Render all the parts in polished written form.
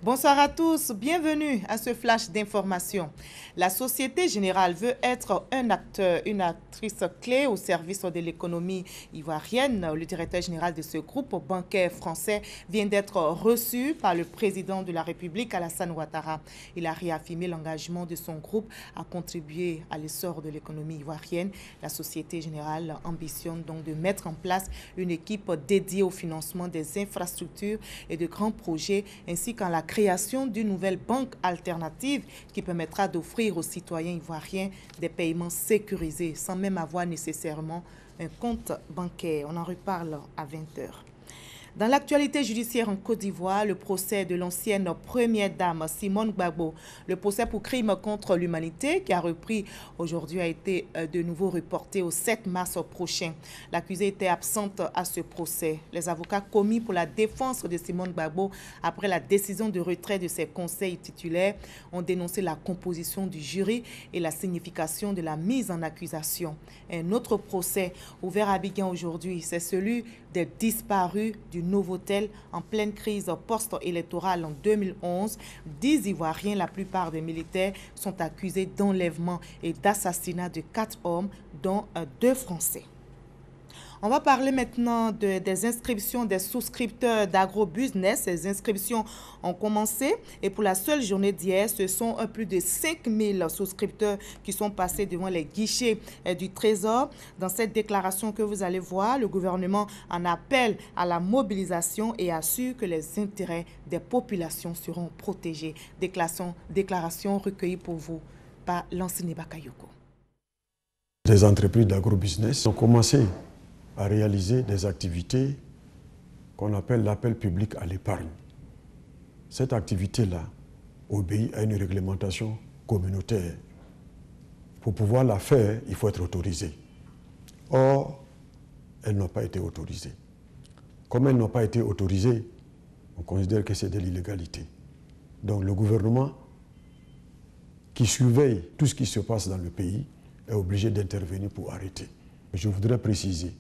Bonsoir à tous, bienvenue à ce flash d'information. La Société Générale veut être un acteur, une actrice clé au service de l'économie ivoirienne. Le directeur général de ce groupe bancaire français vient d'être reçu par le président de la République, Alassane Ouattara. Il a réaffirmé l'engagement de son groupe à contribuer à l'essor de l'économie ivoirienne. La Société Générale ambitionne donc de mettre en place une équipe dédiée au financement des infrastructures et de grands projets, ainsi qu'à la création d'une nouvelle banque alternative qui permettra d'offrir aux citoyens ivoiriens des paiements sécurisés sans même avoir nécessairement un compte bancaire. On en reparle à 20h. Dans l'actualité judiciaire en Côte d'Ivoire, le procès de l'ancienne première dame Simone Gbagbo, le procès pour crime contre l'humanité qui a repris aujourd'hui a été de nouveau reporté au 7 mars prochain. L'accusée était absente à ce procès. Les avocats commis pour la défense de Simone Gbagbo après la décision de retrait de ses conseils titulaires ont dénoncé la composition du jury et la signification de la mise en accusation. Un autre procès ouvert à Abidjan aujourd'hui, c'est celui des disparus du Novotel en pleine crise post-électorale en 2011. 10 Ivoiriens, la plupart des militaires, sont accusés d'enlèvement et d'assassinat de 4 hommes, dont 2 Français. On va parler maintenant des inscriptions des souscripteurs d'AgroBusiness. Ces inscriptions ont commencé et pour la seule journée d'hier, ce sont plus de 5000 souscripteurs qui sont passés devant les guichets du Trésor. Dans cette déclaration que vous allez voir, le gouvernement en appelle à la mobilisation et assure que les intérêts des populations seront protégés. Déclaration recueillie pour vous par Lansine Bakayoko. Les entreprises d'agrobusiness ont commencé à réaliser des activités qu'on appelle l'appel public à l'épargne. Cette activité-là obéit à une réglementation communautaire. Pour pouvoir la faire, il faut être autorisé. Or, elles n'ont pas été autorisées. Comme elles n'ont pas été autorisées, on considère que c'est de l'illégalité. Donc le gouvernement, qui surveille tout ce qui se passe dans le pays, est obligé d'intervenir pour arrêter. Je voudrais préciser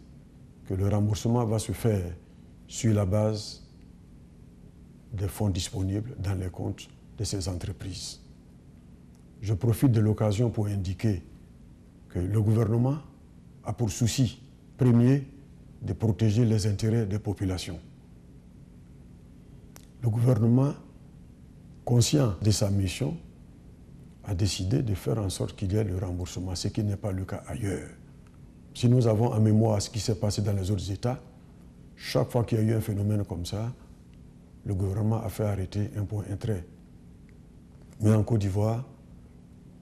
que le remboursement va se faire sur la base des fonds disponibles dans les comptes de ces entreprises. Je profite de l'occasion pour indiquer que le gouvernement a pour souci premier de protéger les intérêts des populations. Le gouvernement, conscient de sa mission, a décidé de faire en sorte qu'il y ait le remboursement, ce qui n'est pas le cas ailleurs. Si nous avons en mémoire ce qui s'est passé dans les autres États, chaque fois qu'il y a eu un phénomène comme ça, le gouvernement a fait arrêter un point, un trait. Mais en Côte d'Ivoire,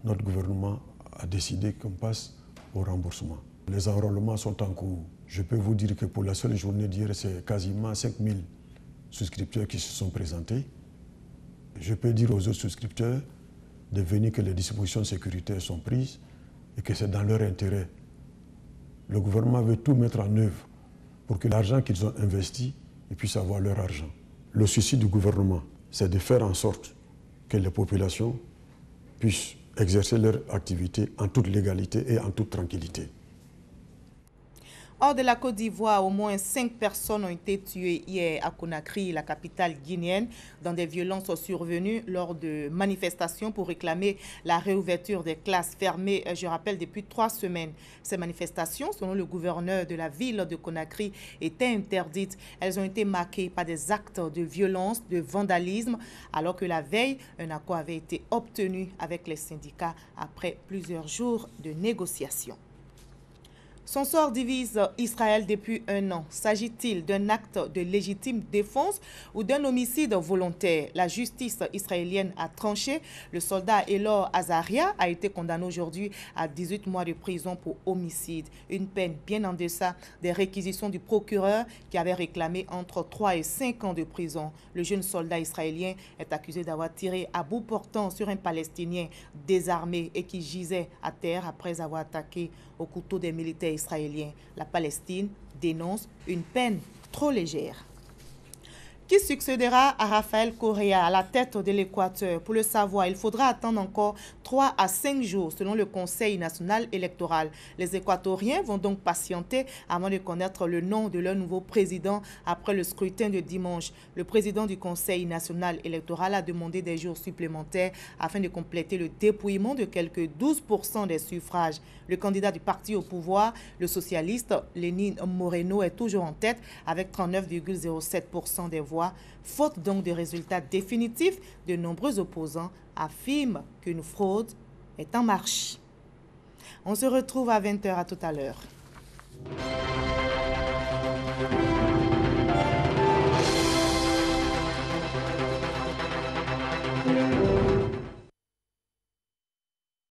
notre gouvernement a décidé qu'on passe au remboursement. Les enrôlements sont en cours. Je peux vous dire que pour la seule journée d'hier, c'est quasiment 5000 souscripteurs qui se sont présentés. Je peux dire aux autres souscripteurs de venir que les dispositions sécuritaires sont prises et que c'est dans leur intérêt. Le gouvernement veut tout mettre en œuvre pour que l'argent qu'ils ont investi, ils puissent avoir leur argent. Le souci du gouvernement, c'est de faire en sorte que les populations puissent exercer leur activité en toute légalité et en toute tranquillité. Hors de la Côte d'Ivoire, au moins 5 personnes ont été tuées hier à Conakry, la capitale guinéenne, dans des violences survenues lors de manifestations pour réclamer la réouverture des classes fermées, je rappelle, depuis 3 semaines. Ces manifestations, selon le gouverneur de la ville de Conakry, étaient interdites. Elles ont été marquées par des actes de violence, de vandalisme, alors que la veille, un accord avait été obtenu avec les syndicats après plusieurs jours de négociations. Son sort divise Israël depuis 1 an. S'agit-il d'un acte de légitime défense ou d'un homicide volontaire? La justice israélienne a tranché. Le soldat Elor Azaria a été condamné aujourd'hui à 18 mois de prison pour homicide. Une peine bien en deçà des réquisitions du procureur qui avait réclamé entre 3 et 5 ans de prison. Le jeune soldat israélien est accusé d'avoir tiré à bout portant sur un Palestinien désarmé et qui gisait à terre après avoir attaqué au couteau des militaires israéliens. La Palestine dénonce une peine trop légère. Qui succédera à Rafael Correa à la tête de l'Équateur? Pour le savoir, il faudra attendre encore 3 à 5 jours selon le Conseil national électoral. Les Équatoriens vont donc patienter avant de connaître le nom de leur nouveau président après le scrutin de dimanche. Le président du Conseil national électoral a demandé des jours supplémentaires afin de compléter le dépouillement de quelques 12% des suffrages. Le candidat du parti au pouvoir, le socialiste Lénine Moreno, est toujours en tête avec 39,07% des voix. Faute donc de résultats définitifs, de nombreux opposants affirment qu'une fraude est en marche. On se retrouve à 20 h. À tout à l'heure.